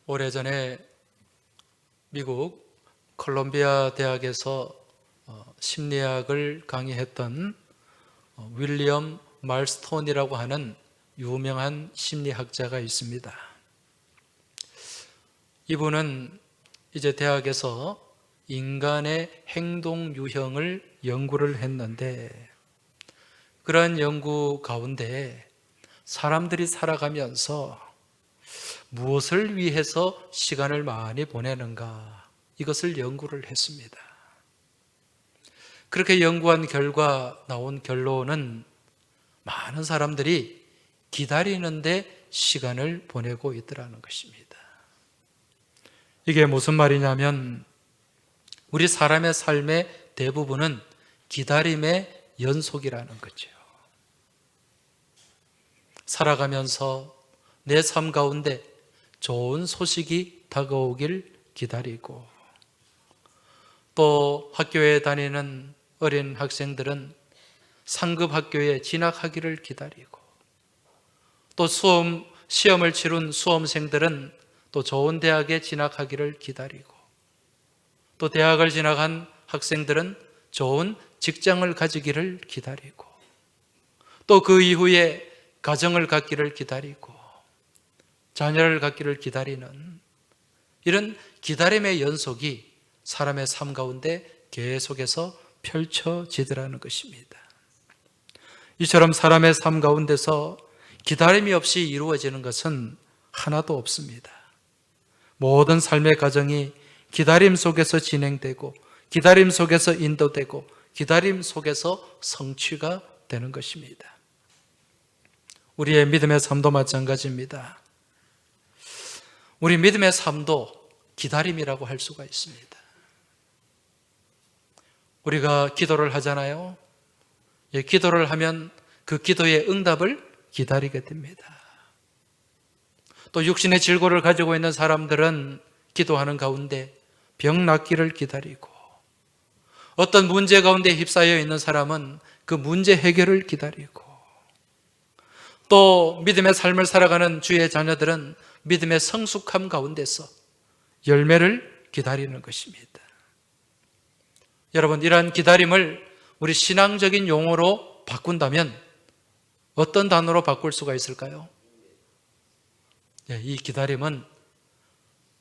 오래전에 미국 콜롬비아 대학에서 심리학을 강의했던 윌리엄 말스톤이라고 하는 유명한 심리학자가 있습니다. 이분은 이제 대학에서 인간의 행동 유형을 연구를 했는데, 그런 연구 가운데 사람들이 살아가면서 무엇을 위해서 시간을 많이 보내는가, 이것을 연구를 했습니다. 그렇게 연구한 결과 나온 결론은 많은 사람들이 기다리는데 시간을 보내고 있더라는 것입니다. 이게 무슨 말이냐면, 우리 사람의 삶의 대부분은 기다림의 연속이라는 거죠. 살아가면서 내 삶 가운데 좋은 소식이 다가오길 기다리고, 또 학교에 다니는 어린 학생들은 상급 학교에 진학하기를 기다리고, 또 시험을 치룬 수험생들은 또 좋은 대학에 진학하기를 기다리고, 또 대학을 진학한 학생들은 좋은 직장을 가지기를 기다리고, 또 그 이후에 가정을 갖기를 기다리고, 자녀를 갖기를 기다리는 이런 기다림의 연속이 사람의 삶 가운데 계속해서 펼쳐지더라는 것입니다. 이처럼 사람의 삶 가운데서 기다림이 없이 이루어지는 것은 하나도 없습니다. 모든 삶의 과정이 기다림 속에서 진행되고, 기다림 속에서 인도되고, 기다림 속에서 성취가 되는 것입니다. 우리의 믿음의 삶도 마찬가지입니다. 우리 믿음의 삶도 기다림이라고 할 수가 있습니다. 우리가 기도를 하잖아요. 기도를 하면 그 기도의 응답을 기다리게 됩니다. 또 육신의 질고를 가지고 있는 사람들은 기도하는 가운데 병 낫기를 기다리고, 어떤 문제 가운데 휩싸여 있는 사람은 그 문제 해결을 기다리고, 또 믿음의 삶을 살아가는 주의 자녀들은 믿음의 성숙함 가운데서 열매를 기다리는 것입니다. 여러분, 이러한 기다림을 우리 신앙적인 용어로 바꾼다면 어떤 단어로 바꿀 수가 있을까요? 이 기다림은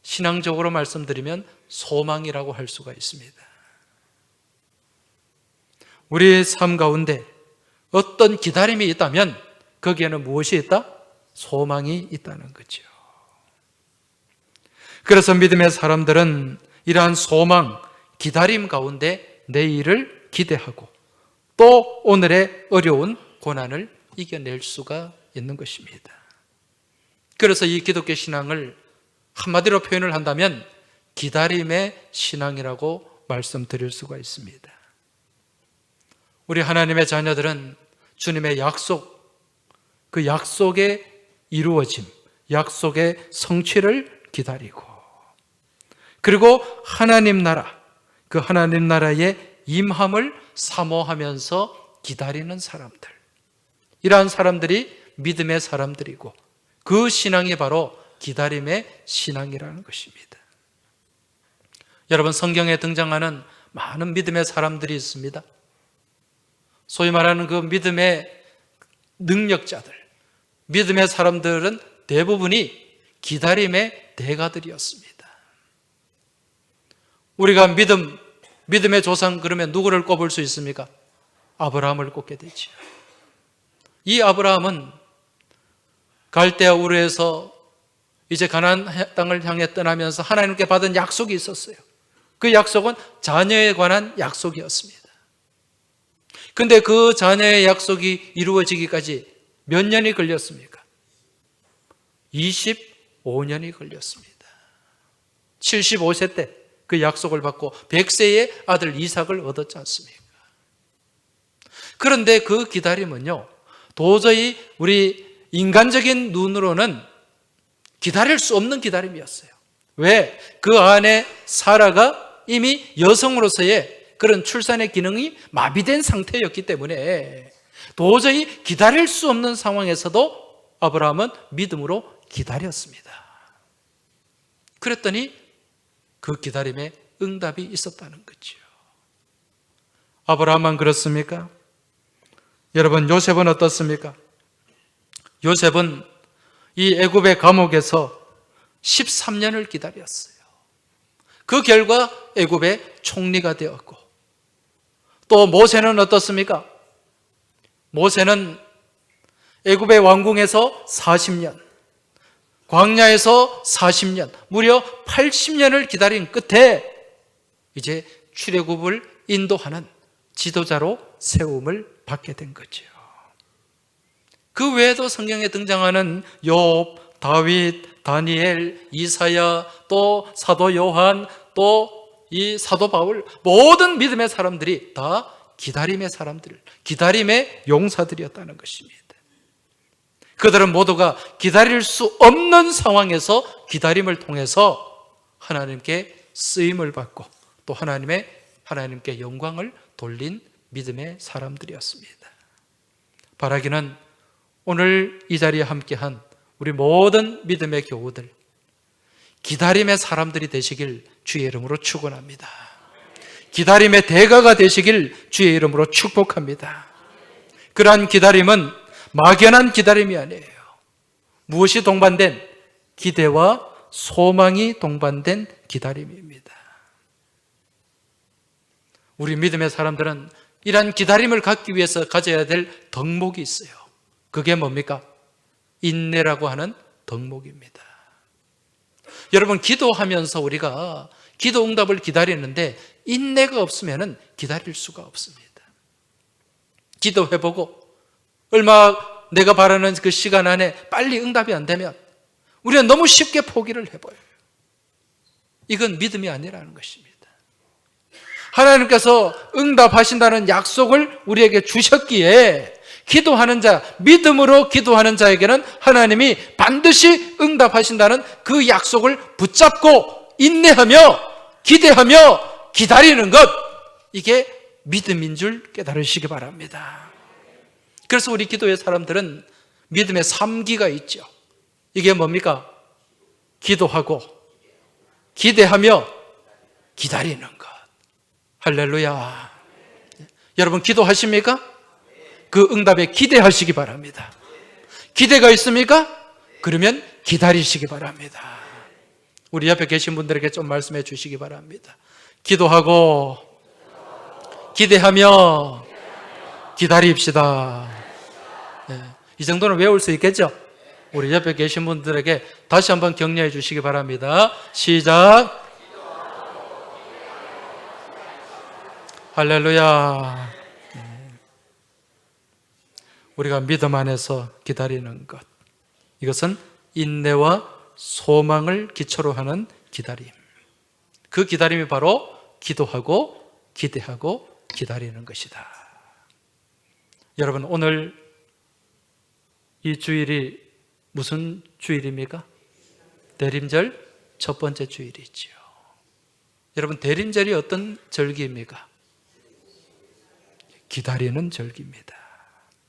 신앙적으로 말씀드리면 소망이라고 할 수가 있습니다. 우리의 삶 가운데 어떤 기다림이 있다면 거기에는 무엇이 있다? 소망이 있다는 거죠. 그래서 믿음의 사람들은 이러한 소망, 기다림 가운데 내일을 기대하고, 또 오늘의 어려운 고난을 이겨낼 수가 있는 것입니다. 그래서 이 기독교 신앙을 한마디로 표현을 한다면 기다림의 신앙이라고 말씀드릴 수가 있습니다. 우리 하나님의 자녀들은 주님의 약속, 그 약속의 이루어짐, 약속의 성취를 기다리고, 그리고 하나님 나라, 그 하나님 나라의 임함을 사모하면서 기다리는 사람들, 이러한 사람들이 믿음의 사람들이고, 그 신앙이 바로 기다림의 신앙이라는 것입니다. 여러분, 성경에 등장하는 많은 믿음의 사람들이 있습니다. 소위 말하는 그 믿음의 능력자들, 믿음의 사람들은 대부분이 기다림의 대가들이었습니다. 우리가 믿음의 조상 그러면 누구를 꼽을 수 있습니까? 아브라함을 꼽게 되죠. 이 아브라함은 갈대아 우르에서 이제 가나안 땅을 향해 떠나면서 하나님께 받은 약속이 있었어요. 그 약속은 자녀에 관한 약속이었습니다. 근데 그 자녀의 약속이 이루어지기까지 몇 년이 걸렸습니까? 25년이 걸렸습니다. 75세 때 그 약속을 받고 100세의 아들 이삭을 얻었지 않습니까? 그런데 그 기다림은요, 도저히 우리 인간적인 눈으로는 기다릴 수 없는 기다림이었어요. 왜? 그 안에 사라가 이미 여성으로서의 그런 출산의 기능이 마비된 상태였기 때문에 도저히 기다릴 수 없는 상황에서도 아브라함은 믿음으로 기다렸습니다. 그랬더니 그 기다림에 응답이 있었다는 거죠. 아브라함만 그렇습니까? 여러분, 요셉은 어떻습니까? 요셉은 이 애굽의 감옥에서 13년을 기다렸어요. 그 결과 애굽의 총리가 되었고, 또 모세는 어떻습니까? 모세는 애굽의 왕궁에서 40년, 광야에서 40년, 무려 80년을 기다린 끝에 이제 출애굽을 인도하는 지도자로 세움을 받게 된 거죠. 그 외에도 성경에 등장하는 욥, 다윗, 다니엘, 이사야, 또 사도 요한, 또 이 사도 바울, 모든 믿음의 사람들이 다 기다림의 사람들, 기다림의 용사들이었다는 것입니다. 그들은 모두가 기다릴 수 없는 상황에서 기다림을 통해서 하나님께 쓰임을 받고 또 하나님께 영광을 돌린 믿음의 사람들이었습니다. 바라기는 오늘 이 자리에 함께한 우리 모든 믿음의 교우들, 기다림의 사람들이 되시길 주의 이름으로 축원합니다. 기다림의 대가가 되시길 주의 이름으로 축복합니다. 그러한 기다림은 막연한 기다림이 아니에요. 무엇이 동반된? 기대와 소망이 동반된 기다림입니다. 우리 믿음의 사람들은 이러한 기다림을 갖기 위해서 가져야 될 덕목이 있어요. 그게 뭡니까? 인내라고 하는 덕목입니다. 여러분, 기도하면서 우리가 기도 응답을 기다리는데 인내가 없으면 기다릴 수가 없습니다. 기도해보고 얼마 내가 바라는 그 시간 안에 빨리 응답이 안 되면 우리는 너무 쉽게 포기를 해버려요. 이건 믿음이 아니라는 것입니다. 하나님께서 응답하신다는 약속을 우리에게 주셨기에 기도하는 자, 믿음으로 기도하는 자에게는 하나님이 반드시 응답하신다는 그 약속을 붙잡고 인내하며 기대하며 기다리는 것, 이게 믿음인 줄 깨달으시기 바랍니다. 그래서 우리 기도의 사람들은 믿음의 3기가 있죠. 이게 뭡니까? 기도하고 기대하며 기다리는 것. 할렐루야. 여러분, 기도하십니까? 그 응답에 기대하시기 바랍니다. 기대가 있습니까? 그러면 기다리시기 바랍니다. 우리 옆에 계신 분들에게 좀 말씀해 주시기 바랍니다. 기도하고 기대하며 기다립시다. 네, 이 정도는 외울 수 있겠죠? 우리 옆에 계신 분들에게 다시 한번 격려해 주시기 바랍니다. 시작. 할렐루야. 우리가 믿음 안에서 기다리는 것, 이것은 인내와 소망을 기초로 하는 기다림. 그 기다림이 바로 기도하고 기대하고 기다리는 것이다. 여러분, 오늘 이 주일이 무슨 주일입니까? 대림절 첫 번째 주일이죠. 여러분, 대림절이 어떤 절기입니까? 기다리는 절기입니다.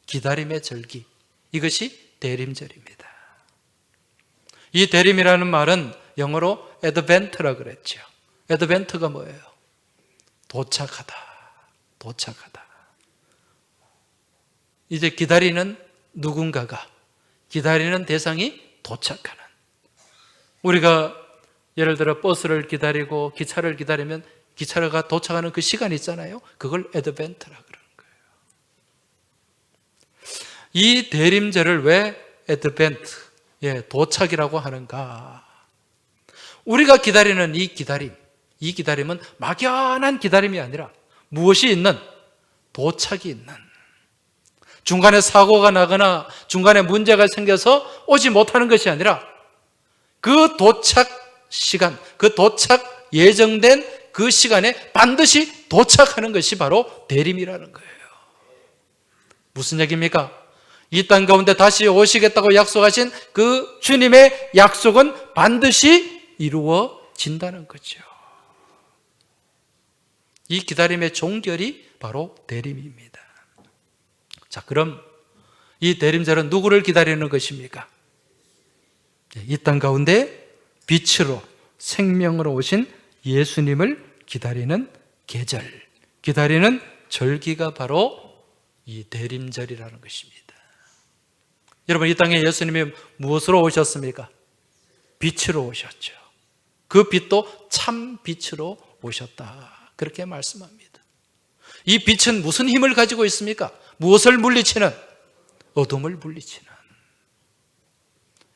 기다림의 절기, 이것이 대림절입니다. 이 대림이라는 말은 영어로 advent라 그랬죠. advent가 뭐예요? 도착하다, 도착하다. 이제 기다리는 누군가가, 기다리는 대상이 도착하는. 우리가 예를 들어 버스를 기다리고 기차를 기다리면 기차가 도착하는 그 시간이 있잖아요. 그걸 advent라 그래요. 이 대림절을 왜 advent, 도착이라고 하는가? 우리가 기다리는 이 기다림은 막연한 기다림이 아니라 무엇이 있는? 도착이 있는. 중간에 사고가 나거나 중간에 문제가 생겨서 오지 못하는 것이 아니라 그 도착 시간, 그 도착 예정된 그 시간에 반드시 도착하는 것이 바로 대림이라는 거예요. 무슨 얘기입니까? 이 땅 가운데 다시 오시겠다고 약속하신 그 주님의 약속은 반드시 이루어진다는 거죠. 이 기다림의 종결이 바로 대림입니다. 자, 그럼 이 대림절은 누구를 기다리는 것입니까? 이 땅 가운데 빛으로 생명으로 오신 예수님을 기다리는 계절, 기다리는 절기가 바로 이 대림절이라는 것입니다. 여러분, 이 땅에 예수님이 무엇으로 오셨습니까? 빛으로 오셨죠. 그 빛도 참 빛으로 오셨다, 그렇게 말씀합니다. 이 빛은 무슨 힘을 가지고 있습니까? 무엇을 물리치는? 어둠을 물리치는.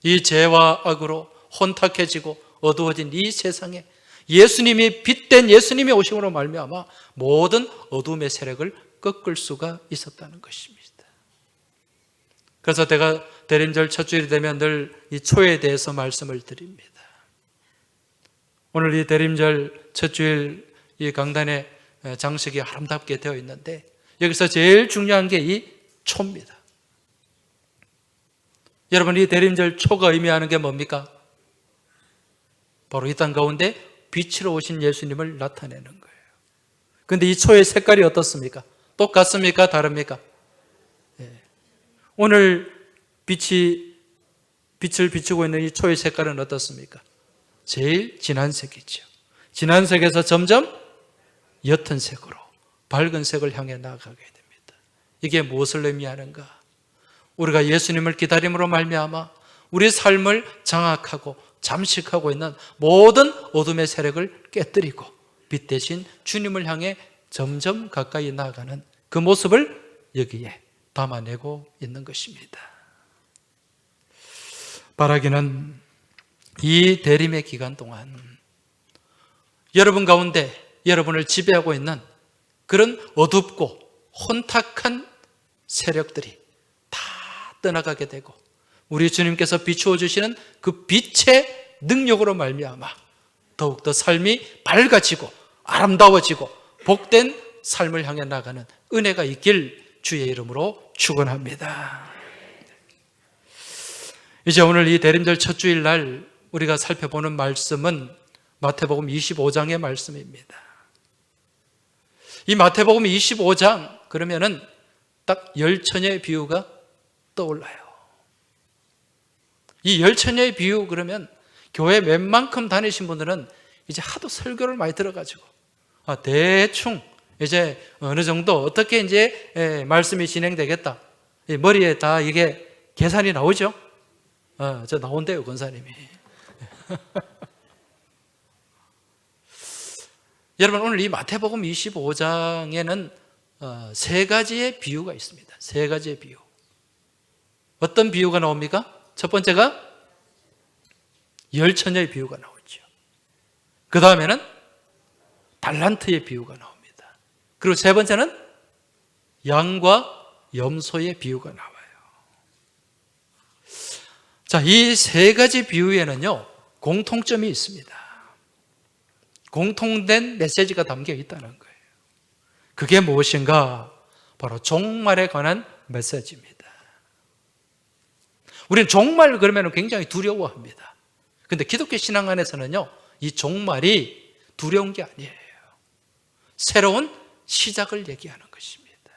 이 죄와 악으로 혼탁해지고 어두워진 이 세상에 예수님이 빛된 예수님이 오심으로 말미암아 모든 어둠의 세력을 꺾을 수가 있었다는 것입니다. 그래서 제가 대림절 첫 주일이 되면 늘 이 초에 대해서 말씀을 드립니다. 오늘 이 대림절 첫 주일 이 강단에 장식이 아름답게 되어 있는데 여기서 제일 중요한 게 이 초입니다. 여러분, 이 대림절 초가 의미하는 게 뭡니까? 바로 이 땅 가운데 빛으로 오신 예수님을 나타내는 거예요. 그런데 이 초의 색깔이 어떻습니까? 똑같습니까? 다릅니까? 네. 오늘 빛을 비추고 있는 이 초의 색깔은 어떻습니까? 제일 진한 색이죠. 진한 색에서 점점 옅은 색으로, 밝은 색을 향해 나아가게 됩니다. 이게 무엇을 의미하는가? 우리가 예수님을 기다림으로 말미암아 우리 삶을 장악하고 잠식하고 있는 모든 어둠의 세력을 깨뜨리고 빛 대신 주님을 향해 점점 가까이 나아가는 그 모습을 여기에 담아내고 있는 것입니다. 바라기는 이 대림의 기간 동안 여러분 가운데 여러분을 지배하고 있는 그런 어둡고 혼탁한 세력들이 다 떠나가게 되고 우리 주님께서 비추어 주시는 그 빛의 능력으로 말미암아 더욱더 삶이 밝아지고 아름다워지고 복된 삶을 향해 나가는 은혜가 있길 주의 이름으로 축원합니다. 이제 오늘 이 대림절 첫 주일날 우리가 살펴보는 말씀은 마태복음 25장의 말씀입니다. 이 마태복음 25장 그러면은 딱 열처녀의 비유가 떠올라요. 이 열처녀의 비유 그러면 교회 웬만큼 다니신 분들은 이제 하도 설교를 많이 들어가지고 대충 이제 어느 정도 어떻게 이제 말씀이 진행되겠다 머리에 다 이게 계산이 나오죠. 저 나온대요, 권사님이. 여러분, 오늘 이 마태복음 25장에는 세 가지의 비유가 있습니다. 세 가지의 비유. 어떤 비유가 나옵니까? 첫 번째가 열처녀의 비유가 나오죠. 그 다음에는 달란트의 비유가 나옵니다. 그리고 세 번째는 양과 염소의 비유가 나와요. 자, 이 세 가지 비유에는요, 공통점이 있습니다. 공통된 메시지가 담겨 있다는 거예요. 그게 무엇인가? 바로 종말에 관한 메시지입니다. 우리는 종말 그러면 굉장히 두려워합니다. 그런데 기독교 신앙 안에서는요, 이 종말이 두려운 게 아니에요. 새로운 시작을 얘기하는 것입니다.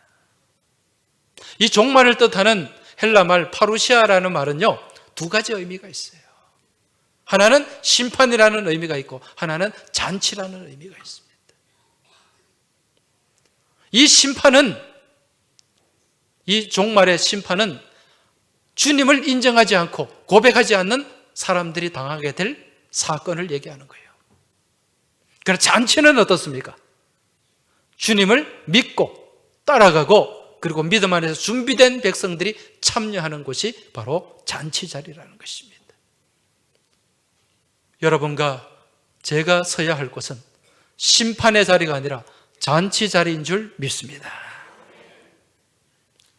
이 종말을 뜻하는 헬라 말 파루시아라는 말은요, 두 가지 의미가 있어요. 하나는 심판이라는 의미가 있고 하나는 잔치라는 의미가 있습니다. 이 심판은, 이 종말의 심판은 주님을 인정하지 않고 고백하지 않는 사람들이 당하게 될 사건을 얘기하는 거예요. 그러나 잔치는 어떻습니까? 주님을 믿고 따라가고 그리고 믿음 안에서 준비된 백성들이 참여하는 곳이 바로 잔치 자리라는 것입니다. 여러분과 제가 서야 할 곳은 심판의 자리가 아니라 잔치 자리인 줄 믿습니다.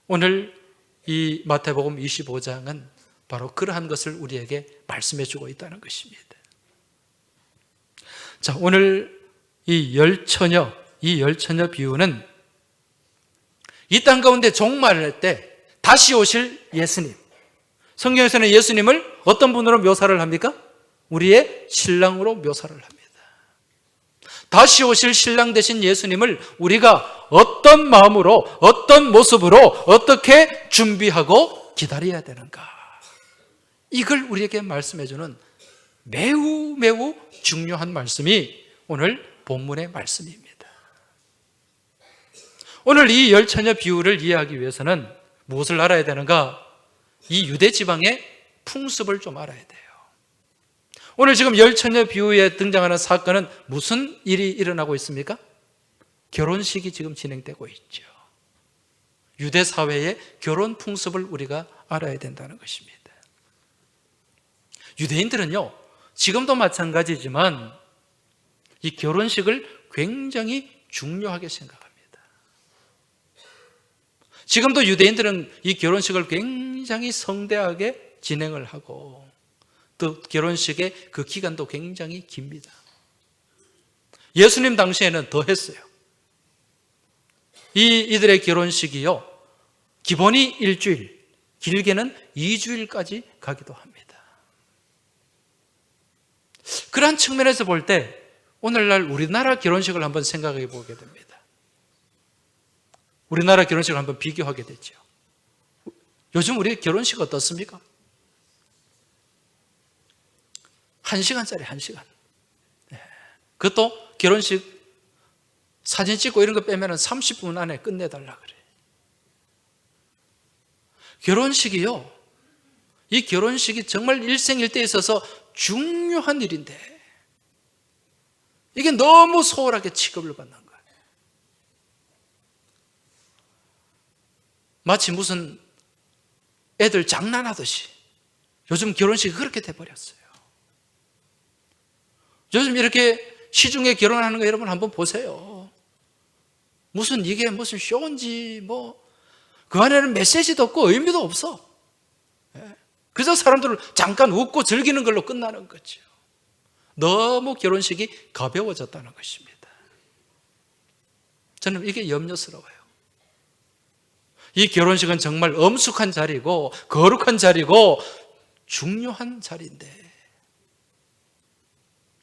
오늘 이 마태복음 25장은 바로 그러한 것을 우리에게 말씀해 주고 있다는 것입니다. 자, 오늘 이 열처녀 비유는 이 땅 가운데 종말할 때 다시 오실 예수님, 성경에서는 예수님을 어떤 분으로 묘사를 합니까? 우리의 신랑으로 묘사를 합니다. 다시 오실 신랑 되신 예수님을 우리가 어떤 마음으로, 어떤 모습으로, 어떻게 준비하고 기다려야 되는가? 이걸 우리에게 말씀해 주는 매우 매우 중요한 말씀이 오늘 본문의 말씀입니다. 오늘 이 열처녀 비유를 이해하기 위해서는 무엇을 알아야 되는가? 이 유대 지방의 풍습을 좀 알아야 돼요. 오늘 지금 열처녀 비유에 등장하는 사건은 무슨 일이 일어나고 있습니까? 결혼식이 지금 진행되고 있죠. 유대 사회의 결혼 풍습을 우리가 알아야 된다는 것입니다. 유대인들은요, 지금도 마찬가지지만 이 결혼식을 굉장히 중요하게 생각합니다. 지금도 유대인들은 이 결혼식을 굉장히 성대하게 진행을 하고 또 결혼식의 그 기간도 굉장히 깁니다. 예수님 당시에는 더 했어요. 이들의 결혼식이요, 기본이 일주일, 길게는 2주일까지 가기도 합니다. 그러한 측면에서 볼 때 오늘날 우리나라 결혼식을 한번 생각해 보게 됩니다. 우리나라 결혼식을 한번 비교하게 되죠. 요즘 우리 결혼식 어떻습니까? 1시간짜리 1시간. 그것도 결혼식 사진 찍고 이런 거 빼면 30분 안에 끝내달라 그래. 결혼식이요, 이 결혼식이 정말 일생일대에 있어서 중요한 일인데 이게 너무 소홀하게 취급을 받는 거예요. 마치 무슨 애들 장난하듯이 요즘 결혼식이 그렇게 돼버렸어요. 요즘 이렇게 시중에 결혼하는 거 여러분 한번 보세요. 무슨 이게 무슨 쇼인지 그 안에는 메시지도 없고 의미도 없어. 그래서 사람들을 잠깐 웃고 즐기는 걸로 끝나는 거죠. 너무 결혼식이 가벼워졌다는 것입니다. 저는 이게 염려스러워요. 이 결혼식은 정말 엄숙한 자리고 거룩한 자리고 중요한 자리인데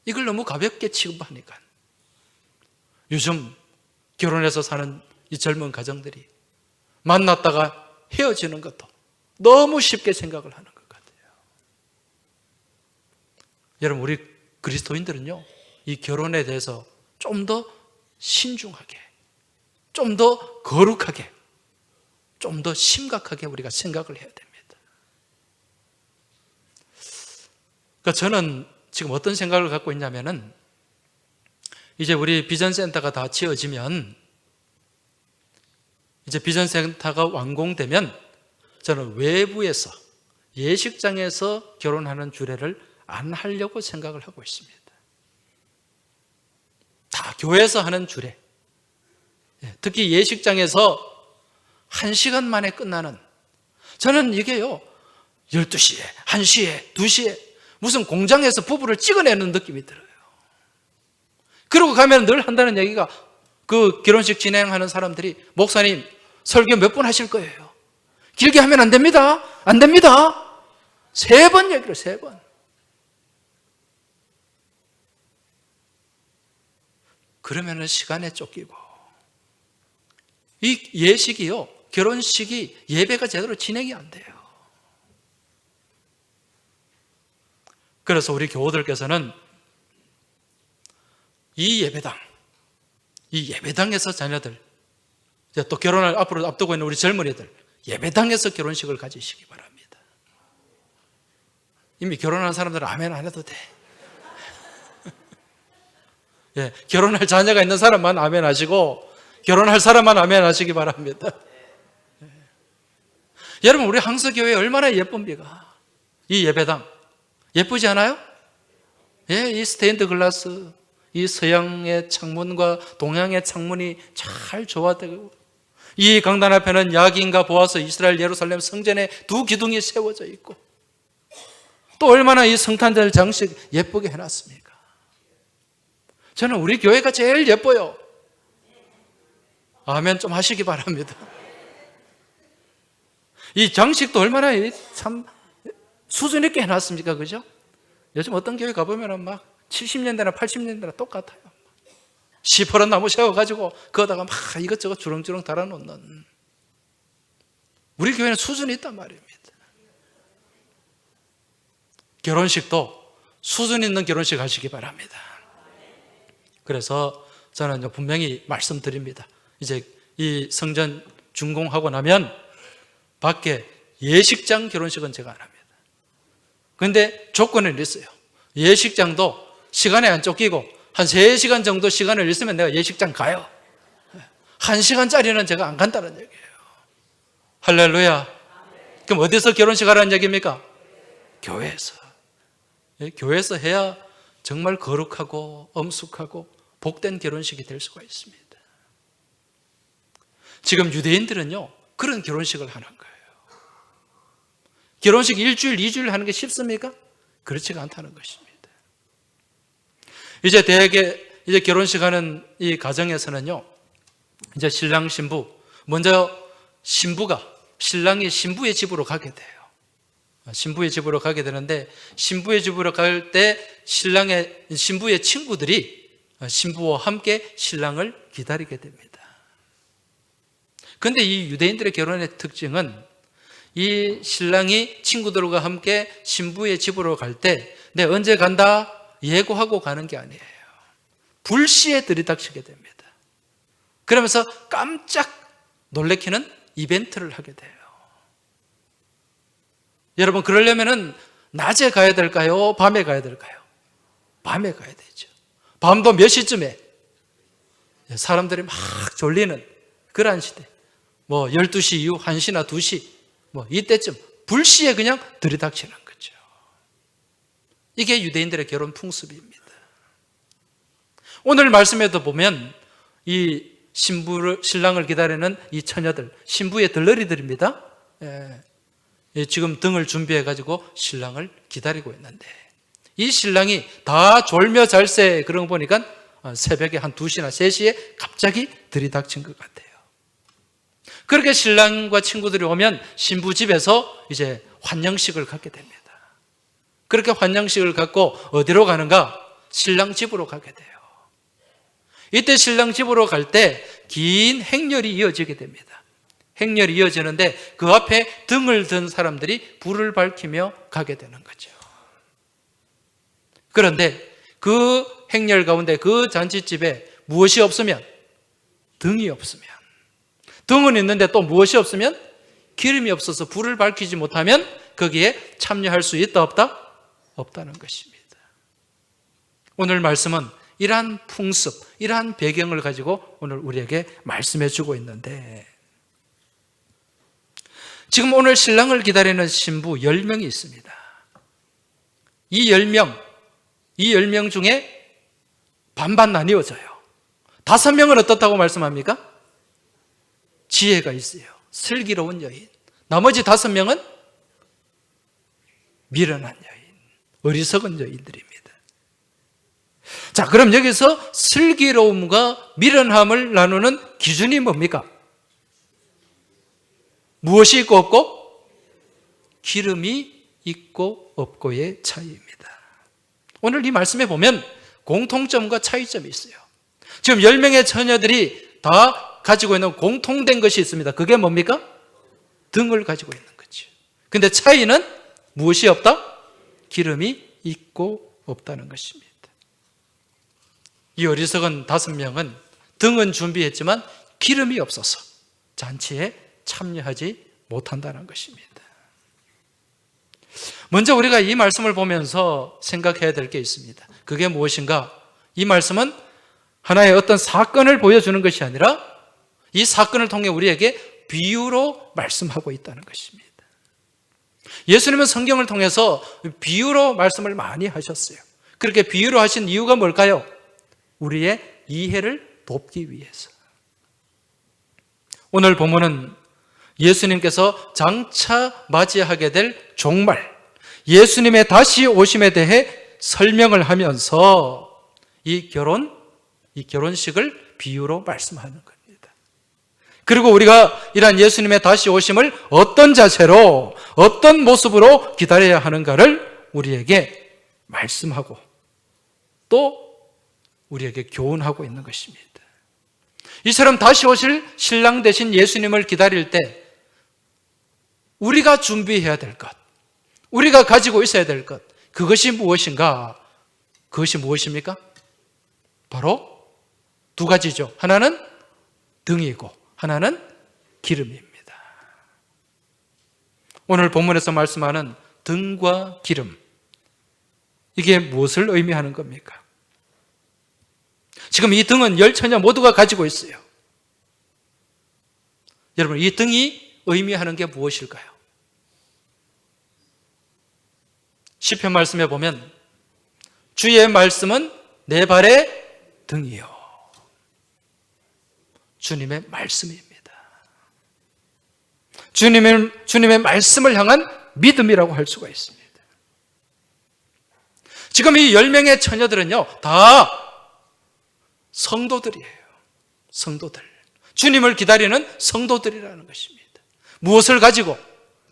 이걸 너무 가볍게 취급하니까 요즘 결혼해서 사는 이 젊은 가정들이 만났다가 헤어지는 것도 너무 쉽게 생각을 하는 것 같아요. 여러분, 우리 그리스도인들은요, 이 결혼에 대해서 좀 더 신중하게, 좀 더 거룩하게, 좀 더 심각하게 우리가 생각을 해야 됩니다. 그러니까 저는 지금 어떤 생각을 갖고 있냐면은 이제 우리 비전센터가 다 지어지면 이제 비전센터가 완공되면 저는 외부에서 예식장에서 결혼하는 주례를 안 하려고 생각을 하고 있습니다. 다 교회에서 하는 주례, 특히 예식장에서 1시간 만에 끝나는, 저는 이게요 12시에, 1시에, 2시에 무슨 공장에서 부부를 찍어내는 느낌이 들어요. 그러고 가면 늘 한다는 얘기가 그 결혼식 진행하는 사람들이 목사님 설교 몇 번 하실 거예요? 길게 하면 안 됩니다. 안 됩니다. 3번 얘기를 3번. 그러면 시간에 쫓기고 이 예식이요, 결혼식이 예배가 제대로 진행이 안 돼요. 그래서 우리 교우들께서는 이 예배당에서 자녀들, 또 결혼을 앞으로 앞두고 있는 우리 젊은이들, 예배당에서 결혼식을 가지시기 바랍니다. 이미 결혼한 사람들은 아멘 안 해도 돼. 결혼할 자녀가 있는 사람만 아멘 하시고 결혼할 사람만 아멘 하시기 바랍니다. 여러분, 우리 항서교회 얼마나 예쁩니까? 이 예배당 예쁘지 않아요? 이 스테인드 글라스, 이 서양의 창문과 동양의 창문이 잘 조화되고 이 강단 앞에는 야긴과 보아서 이스라엘 예루살렘 성전에 2 기둥이 세워져 있고 또 얼마나 이 성탄절 장식 예쁘게 해놨습니까? 저는 우리 교회가 제일 예뻐요. 아멘 좀 하시기 바랍니다. 이 장식도 얼마나 참 수준 있게 해놨습니까? 그죠? 요즘 어떤 교회 가보면 막 70년대나 80년대나 똑같아요. 시퍼런 나무 세워가지고 거기다가 막 이것저것 주렁주렁 달아놓는, 우리 교회는 수준이 있단 말입니다. 결혼식도 수준 있는 결혼식 하시기 바랍니다. 그래서 저는 분명히 말씀드립니다. 이제 이 성전 준공하고 나면 밖에 예식장 결혼식은 제가 안 합니다. 그런데 조건은 있어요. 예식장도 시간에 안 쫓기고 한 3시간 정도 시간을 있으면 내가 예식장 가요. 1시간짜리는 제가 안 간다는 얘기예요. 할렐루야. 그럼 어디서 결혼식 하라는 얘기입니까? 교회에서. 교회에서 해야 정말 거룩하고 엄숙하고 복된 결혼식이 될 수가 있습니다. 지금 유대인들은요, 그런 결혼식을 하는 거예요. 결혼식 1주일, 2주일 하는 게 쉽습니까? 그렇지가 않다는 것입니다. 이제 대개 이제 결혼식 하는 이 가정에서는요, 이제 신랑 신부, 먼저 신랑이 신부의 집으로 가게 돼요. 신부의 집으로 가게 되는데, 신부의 집으로 갈 때 신부의 친구들이 신부와 함께 신랑을 기다리게 됩니다. 그런데 이 유대인들의 결혼의 특징은 이 신랑이 친구들과 함께 신부의 집으로 갈 때 내가 언제 간다 예고하고 가는 게 아니에요. 불시에 들이닥치게 됩니다. 그러면서 깜짝 놀래키는 이벤트를 하게 돼요. 여러분, 그러려면은 낮에 가야 될까요? 밤에 가야 될까요? 밤에 가야 되죠. 밤도 몇 시쯤에? 사람들이 막 졸리는 그러한 시대. 12시 이후 1시나 2시, 이때쯤 불시에 그냥 들이닥치는 거죠. 이게 유대인들의 결혼 풍습입니다. 오늘 말씀에도 보면 이 신랑을 기다리는 이 처녀들, 신부의 들러리들입니다. 지금 등을 준비해가지고 신랑을 기다리고 있는데, 이 신랑이 다 졸며 잘새 그런 거 보니까 새벽에 한 2시나 3시에 갑자기 들이닥친 것 같아요. 그렇게 신랑과 친구들이 오면 신부 집에서 이제 환영식을 갖게 됩니다. 그렇게 환영식을 갖고 어디로 가는가? 신랑 집으로 가게 돼요. 이때 신랑 집으로 갈 때 긴 행렬이 이어지게 됩니다. 행렬이 이어지는데 그 앞에 등을 든 사람들이 불을 밝히며 가게 되는 거죠. 그런데 그 행렬 가운데 그 잔치집에 무엇이 없으면, 등이 없으면, 등은 있는데 또 무엇이 없으면, 기름이 없어서 불을 밝히지 못하면 거기에 참여할 수 있다 없다? 없다는 것입니다. 오늘 말씀은 이러한 풍습, 이러한 배경을 가지고 오늘 우리에게 말씀해 주고 있는데, 지금 오늘 신랑을 기다리는 신부 10명이 있습니다. 이 10명 중에 반반 나뉘어져요. 5명은 어떻다고 말씀합니까? 지혜가 있어요. 슬기로운 여인. 나머지 5명은 미련한 여인, 어리석은 여인들입니다. 자, 그럼 여기서 슬기로움과 미련함을 나누는 기준이 뭡니까? 무엇이 있고 없고? 기름이 있고 없고의 차이입니다. 오늘 이 말씀에 보면 공통점과 차이점이 있어요. 지금 10명의 처녀들이 다 가지고 있는 공통된 것이 있습니다. 그게 뭡니까? 등을 가지고 있는 거죠. 근데 차이는 무엇이 없다? 기름이 있고 없다는 것입니다. 이 어리석은 5명은 등은 준비했지만 기름이 없어서 잔치에 참여하지 못한다는 것입니다. 먼저 우리가 이 말씀을 보면서 생각해야 될 게 있습니다. 그게 무엇인가? 이 말씀은 하나의 어떤 사건을 보여주는 것이 아니라 이 사건을 통해 우리에게 비유로 말씀하고 있다는 것입니다. 예수님은 성경을 통해서 비유로 말씀을 많이 하셨어요. 그렇게 비유로 하신 이유가 뭘까요? 우리의 이해를 돕기 위해서. 오늘 본문은 예수님께서 장차 맞이하게 될 종말, 예수님의 다시 오심에 대해 설명을 하면서 이 결혼식을 비유로 말씀하는 겁니다. 그리고 우리가 이러한 예수님의 다시 오심을 어떤 자세로, 어떤 모습으로 기다려야 하는가를 우리에게 말씀하고 또 우리에게 교훈하고 있는 것입니다. 이처럼 다시 오실 신랑 되신 예수님을 기다릴 때 우리가 준비해야 될 것, 우리가 가지고 있어야 될 것, 그것이 무엇인가? 그것이 무엇입니까? 바로 두 가지죠. 하나는 등이고 하나는 기름입니다. 오늘 본문에서 말씀하는 등과 기름, 이게 무엇을 의미하는 겁니까? 지금 이 등은 열 처녀 모두가 가지고 있어요. 여러분, 이 등이 의미하는 게 무엇일까요? 시편 말씀에 보면 주의 말씀은 내 발의 등이요, 주님의 말씀입니다. 주님의 말씀을 향한 믿음이라고 할 수가 있습니다. 지금 이 10명의 처녀들은요, 다 성도들이에요. 성도들. 주님을 기다리는 성도들이라는 것입니다. 무엇을 가지고?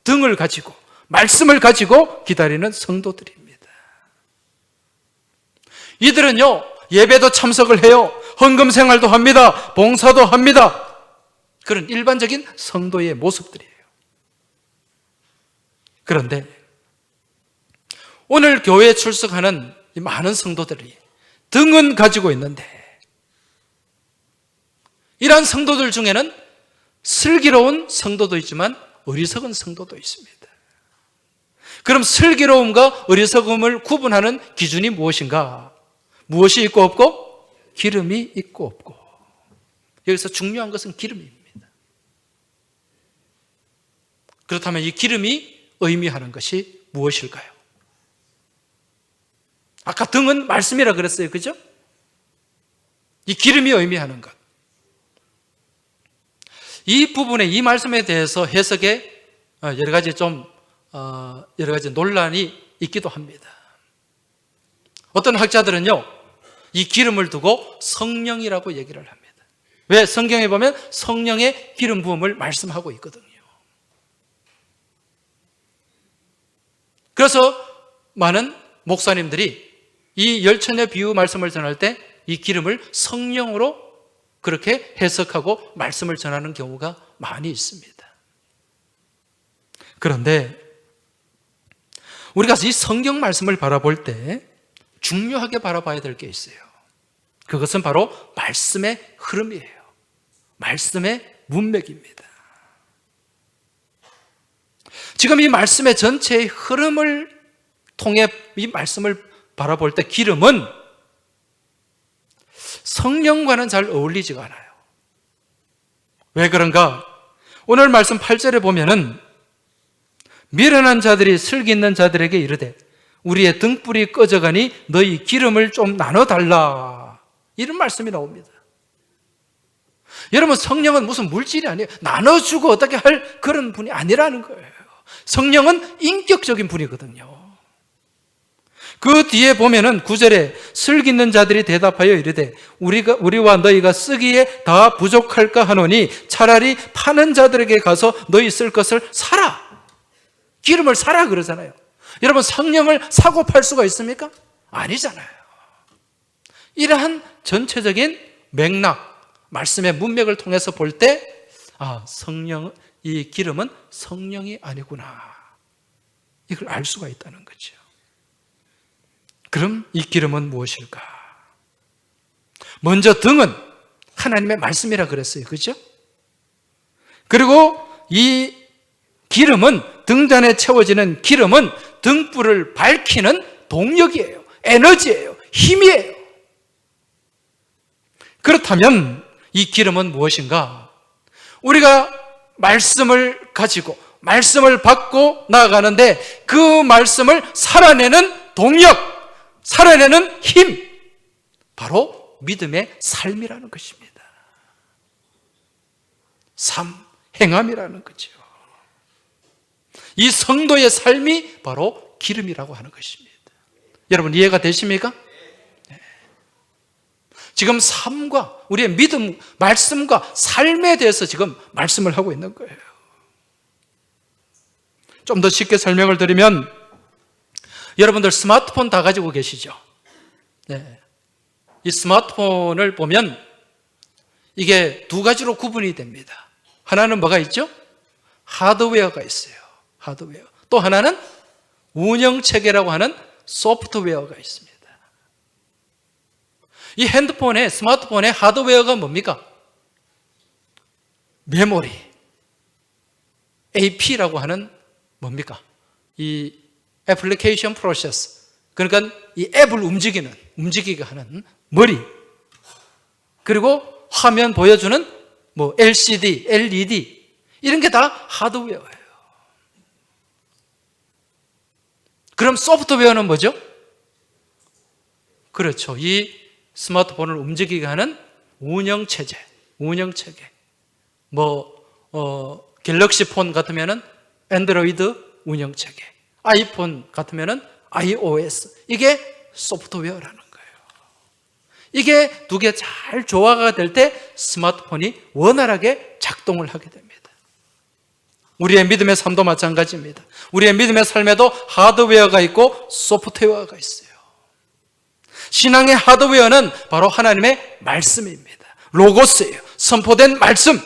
등을 가지고, 말씀을 가지고 기다리는 성도들입니다. 이들은요, 예배도 참석을 해요. 헌금 생활도 합니다. 봉사도 합니다. 그런 일반적인 성도의 모습들이에요. 그런데 오늘 교회에 출석하는 이 많은 성도들이 등은 가지고 있는데, 이러한 성도들 중에는 슬기로운 성도도 있지만 어리석은 성도도 있습니다. 그럼 슬기로움과 어리석음을 구분하는 기준이 무엇인가? 무엇이 있고 없고? 기름이 있고 없고. 여기서 중요한 것은 기름입니다. 그렇다면 이 기름이 의미하는 것이 무엇일까요? 아까 등은 말씀이라 그랬어요. 그죠? 이 기름이 의미하는 것. 이 부분에, 이 말씀에 대해서 해석에 여러 가지 논란이 있기도 합니다. 어떤 학자들은요, 이 기름을 두고 성령이라고 얘기를 합니다. 왜? 성경에 보면 성령의 기름 부음을 말씀하고 있거든요. 그래서 많은 목사님들이 이 열처녀 비유 말씀을 전할 때 이 기름을 성령으로 그렇게 해석하고 말씀을 전하는 경우가 많이 있습니다. 그런데 우리가 이 성경 말씀을 바라볼 때 중요하게 바라봐야 될 게 있어요. 그것은 바로 말씀의 흐름이에요. 말씀의 문맥입니다. 지금 이 말씀의 전체의 흐름을 통해 이 말씀을 바라볼 때 기름은 성령과는 잘 어울리지가 않아요. 왜 그런가? 오늘 말씀 8절에 보면은 미련한 자들이 슬기 있는 자들에게 이르되 우리의 등불이 꺼져가니 너희 기름을 좀 나눠달라, 이런 말씀이 나옵니다. 여러분, 성령은 무슨 물질이 아니에요. 나눠주고 어떻게 할 그런 분이 아니라는 거예요. 성령은 인격적인 분이거든요. 그 뒤에 보면은 9절에 슬기 있는 자들이 대답하여 이르되 우리와 너희가 쓰기에 다 부족할까 하노니 차라리 파는 자들에게 가서 너희 쓸 것을 사라. 기름을 사라 그러잖아요. 여러분, 성령을 사고 팔 수가 있습니까? 아니잖아요. 이러한 전체적인 맥락, 말씀의 문맥을 통해서 볼 때, 이 기름은 성령이 아니구나, 이걸 알 수가 있다는 거죠. 그럼 이 기름은 무엇일까? 먼저 등은 하나님의 말씀이라 그랬어요. 그렇죠? 그리고 이 기름은, 등잔에 채워지는 기름은 등불을 밝히는 동력이에요. 에너지예요. 힘이에요. 그렇다면 이 기름은 무엇인가? 우리가 말씀을 가지고 말씀을 받고 나아가는데 그 말씀을 살아내는 동력, 살아내는 힘, 바로 믿음의 삶이라는 것입니다. 삶, 행함이라는 거죠. 이 성도의 삶이 바로 기름이라고 하는 것입니다. 여러분, 이해가 되십니까? 네. 지금 삶과 우리의 믿음, 말씀과 삶에 대해서 지금 말씀을 하고 있는 거예요. 좀 더 쉽게 설명을 드리면, 여러분들 스마트폰 다 가지고 계시죠? 네. 이 스마트폰을 보면 이게 두 가지로 구분이 됩니다. 하나는 뭐가 있죠? 하드웨어가 있어요. 하드웨어. 또 하나는 운영체계라고 하는 소프트웨어가 있습니다. 이 핸드폰에, 스마트폰의 하드웨어가 뭡니까? 메모리, AP라고 하는 뭡니까? 이 애플리케이션 프로세스, 그러니까 이 앱을 움직이게 하는 머리, 그리고 화면 보여주는 뭐 LCD, LED, 이런 게 다 하드웨어예요. 그럼 소프트웨어는 뭐죠? 그렇죠. 이 스마트폰을 움직이게 하는 운영체제. 갤럭시 폰 같으면은 안드로이드 운영체계, 아이폰 같으면은 iOS. 이게 소프트웨어라는 거예요. 이게 두 개 잘 조화가 될 때 스마트폰이 원활하게 작동을 하게 됩니다. 우리의 믿음의 삶도 마찬가지입니다. 우리의 믿음의 삶에도 하드웨어가 있고 소프트웨어가 있어요. 신앙의 하드웨어는 바로 하나님의 말씀입니다. 로고스예요. 선포된 말씀.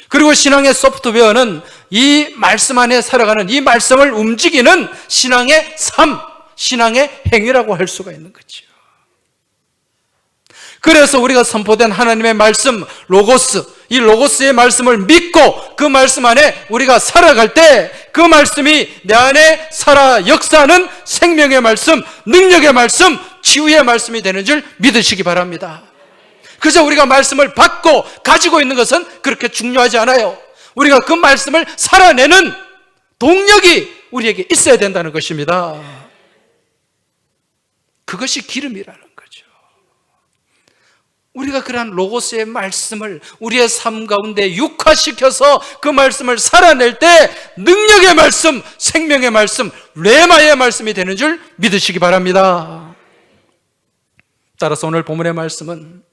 그리고 신앙의 소프트웨어는 이 말씀 안에 살아가는, 이 말씀을 움직이는 신앙의 삶, 신앙의 행위라고 할 수가 있는 거죠. 그래서 우리가 선포된 하나님의 말씀, 로고스, 이 로고스의 말씀을 믿고 그 말씀 안에 우리가 살아갈 때 그 말씀이 내 안에 살아 역사하는 생명의 말씀, 능력의 말씀, 치유의 말씀이 되는 줄 믿으시기 바랍니다. 그래서 우리가 말씀을 받고 가지고 있는 것은 그렇게 중요하지 않아요. 우리가 그 말씀을 살아내는 동력이 우리에게 있어야 된다는 것입니다. 그것이 기름이라는 거죠. 우리가 그러한 로고스의 말씀을 우리의 삶 가운데 육화시켜서 그 말씀을 살아낼 때 능력의 말씀, 생명의 말씀, 레마의 말씀이 되는 줄 믿으시기 바랍니다. 따라서 오늘 본문의 말씀은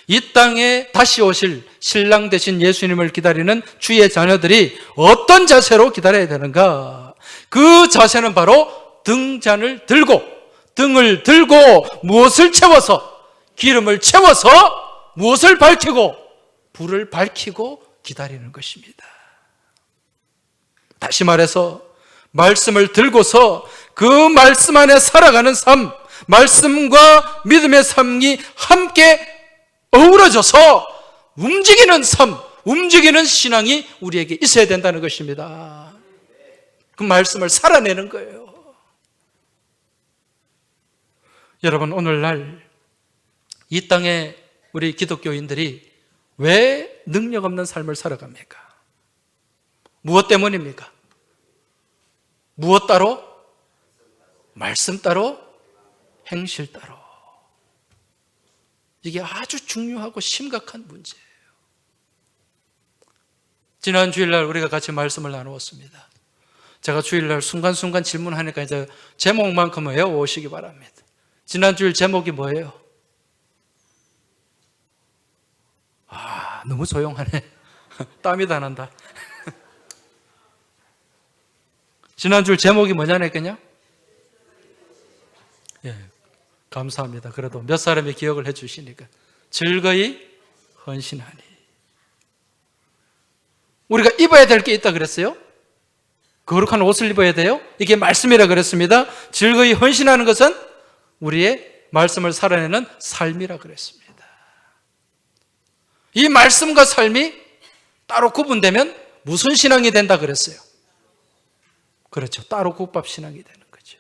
이 땅에 다시 오실 신랑 되신 예수님을 기다리는 주의 자녀들이 어떤 자세로 기다려야 되는가? 그 자세는 바로 등잔을 들고, 등을 들고 무엇을 채워서, 기름을 채워서 무엇을 밝히고, 불을 밝히고 기다리는 것입니다. 다시 말해서 말씀을 들고서 그 말씀 안에 살아가는 삶, 말씀과 믿음의 삶이 함께 어우러져서 움직이는 삶, 움직이는 신앙이 우리에게 있어야 된다는 것입니다. 그 말씀을 살아내는 거예요. 여러분, 오늘날 이 땅에 우리 기독교인들이 왜 능력 없는 삶을 살아갑니까? 무엇 때문입니까? 무엇 따로? 말씀 따로? 행실 따로. 이게 아주 중요하고 심각한 문제예요. 지난 주일날 우리가 같이 말씀을 나누었습니다. 제가 주일날 순간순간 질문하니까 이제 제목만큼은 외워오시기 바랍니다. 지난 주일 제목이 뭐예요? 너무 조용하네. 땀이 다 난다. 지난 주일 제목이 뭐냐니까요? 예, 감사합니다. 그래도 몇 사람이 기억을 해 주시니까. 즐거이 헌신하니. 우리가 입어야 될 게 있다 그랬어요? 거룩한 옷을 입어야 돼요? 이게 말씀이라 그랬습니다. 즐거이 헌신하는 것은 우리의 말씀을 살아내는 삶이라 그랬습니다. 이 말씀과 삶이 따로 구분되면 무슨 신앙이 된다 그랬어요? 그렇죠. 따로 국밥 신앙이 되는 거죠.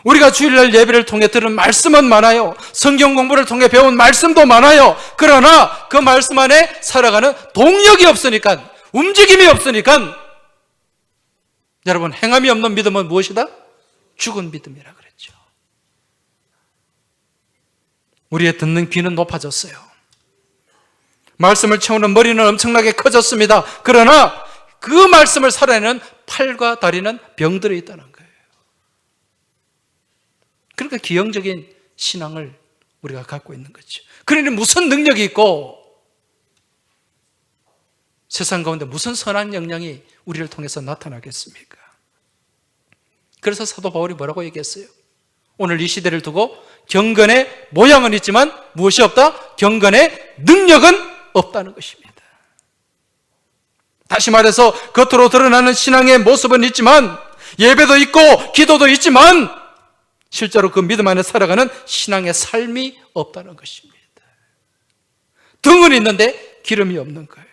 우리가 주일날 예배를 통해 들은 말씀은 많아요. 성경 공부를 통해 배운 말씀도 많아요. 그러나 그 말씀 안에 살아가는 동력이 없으니까, 움직임이 없으니까, 여러분, 행함이 없는 믿음은 무엇이다? 죽은 믿음이라 그랬죠. 우리의 듣는 귀는 높아졌어요. 말씀을 채우는 머리는 엄청나게 커졌습니다. 그러나 그 말씀을 살아내는 팔과 다리는 병들어 있다는 거예요. 그러니까 기형적인 신앙을 우리가 갖고 있는 거죠. 그러니 무슨 능력이 있고 세상 가운데 무슨 선한 영향이 우리를 통해서 나타나겠습니까? 그래서 사도 바울이 뭐라고 얘기했어요? 오늘 이 시대를 두고 경건의 모양은 있지만 무엇이 없다? 경건의 능력은 없다는 것입니다. 다시 말해서 겉으로 드러나는 신앙의 모습은 있지만, 예배도 있고 기도도 있지만 실제로 그 믿음 안에 살아가는 신앙의 삶이 없다는 것입니다. 등은 있는데 기름이 없는 거예요.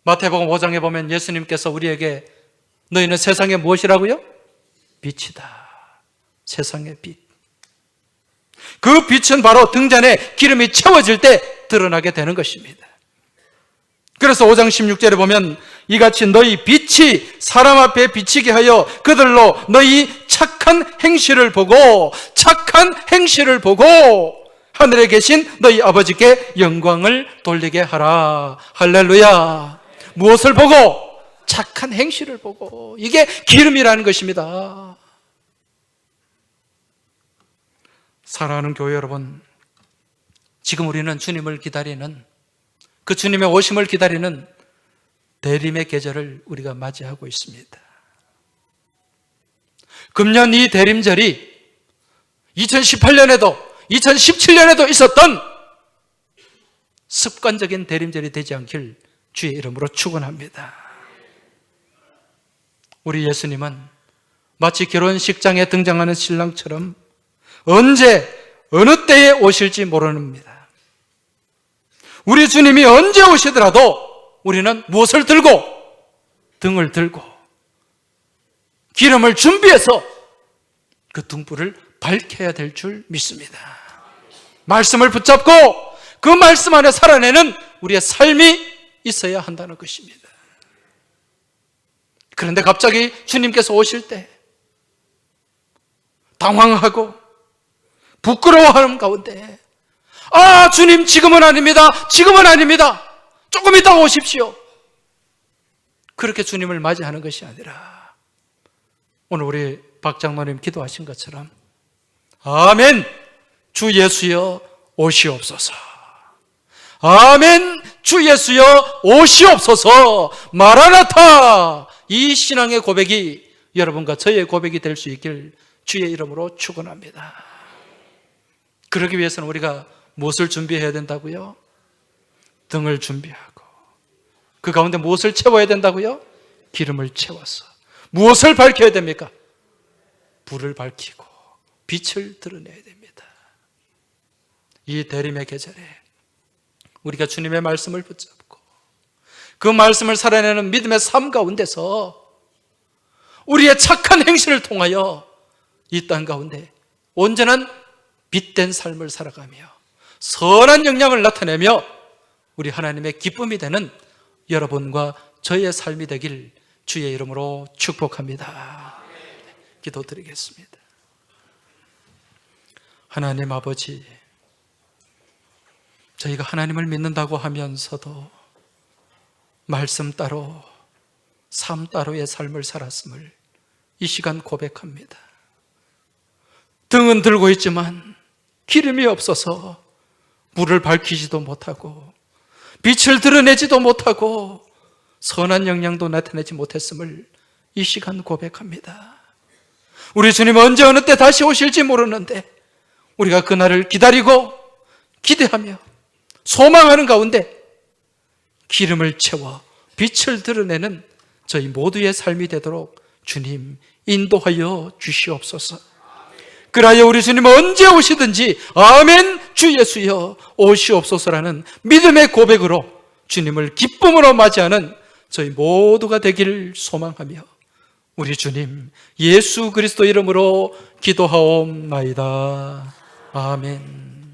마태복음 5장에 보면 예수님께서 우리에게 너희는 세상의 무엇이라고요? 빛이다. 세상의 빛. 그 빛은 바로 등잔에 기름이 채워질 때 드러나게 되는 것입니다. 그래서 5장 16절에 보면 이같이 너희 빛이 사람 앞에 비치게 하여 그들로 너희 착한 행실을 보고 하늘에 계신 너희 아버지께 영광을 돌리게 하라. 할렐루야. 무엇을 보고? 착한 행실을 보고. 이게 기름이라는 것입니다. 사랑하는 교회 여러분, 지금 우리는 주님을 기다리는, 그 주님의 오심을 기다리는 대림의 계절을 우리가 맞이하고 있습니다. 금년 이 대림절이 2018년에도 2017년에도 있었던 습관적인 대림절이 되지 않길 주의 이름으로 축원합니다. 우리 예수님은 마치 결혼식장에 등장하는 신랑처럼 언제 어느 때에 오실지 모릅니다. 우리 주님이 언제 오시더라도 우리는 무엇을 들고? 등을 들고 기름을 준비해서 그 등불을 밝혀야 될 줄 믿습니다. 말씀을 붙잡고 그 말씀 안에 살아내는 우리의 삶이 있어야 한다는 것입니다. 그런데 갑자기 주님께서 오실 때 당황하고 부끄러워하는 가운데 주님 지금은 아닙니다. 조금 이따가 오십시오. 그렇게 주님을 맞이하는 것이 아니라 오늘 우리 박 장로님 기도하신 것처럼 아멘 주 예수여 오시옵소서. 아멘 주 예수여 오시옵소서. 마라나타. 이 신앙의 고백이 여러분과 저의 고백이 될 수 있길 주의 이름으로 축원합니다. 그러기 위해서는 우리가 무엇을 준비해야 된다고요? 등을 준비하고 그 가운데 무엇을 채워야 된다고요? 기름을 채워서. 무엇을 밝혀야 됩니까? 불을 밝히고 빛을 드러내야 됩니다. 이 대림의 계절에 우리가 주님의 말씀을 붙잡고 그 말씀을 살아내는 믿음의 삶 가운데서 우리의 착한 행실을 통하여 이 땅 가운데 온전한 빛된 삶을 살아가며 선한 영향을 나타내며 우리 하나님의 기쁨이 되는 여러분과 저의 삶이 되길 주의 이름으로 축복합니다. 기도드리겠습니다. 하나님 아버지, 저희가 하나님을 믿는다고 하면서도 말씀 따로 삶 따로의 삶을 살았음을 이 시간 고백합니다. 등은 들고 있지만 기름이 없어서 불을 밝히지도 못하고 빛을 드러내지도 못하고 선한 영향도 나타내지 못했음을 이 시간 고백합니다. 우리 주님 언제 어느 때 다시 오실지 모르는데 우리가 그날을 기다리고 기대하며 소망하는 가운데 기름을 채워 빛을 드러내는 저희 모두의 삶이 되도록 주님 인도하여 주시옵소서. 그리하여 우리 주님 언제 오시든지 아멘 주 예수여 오시옵소서라는 믿음의 고백으로 주님을 기쁨으로 맞이하는 저희 모두가 되기를 소망하며 우리 주님 예수 그리스도 이름으로 기도하옵나이다. 아멘.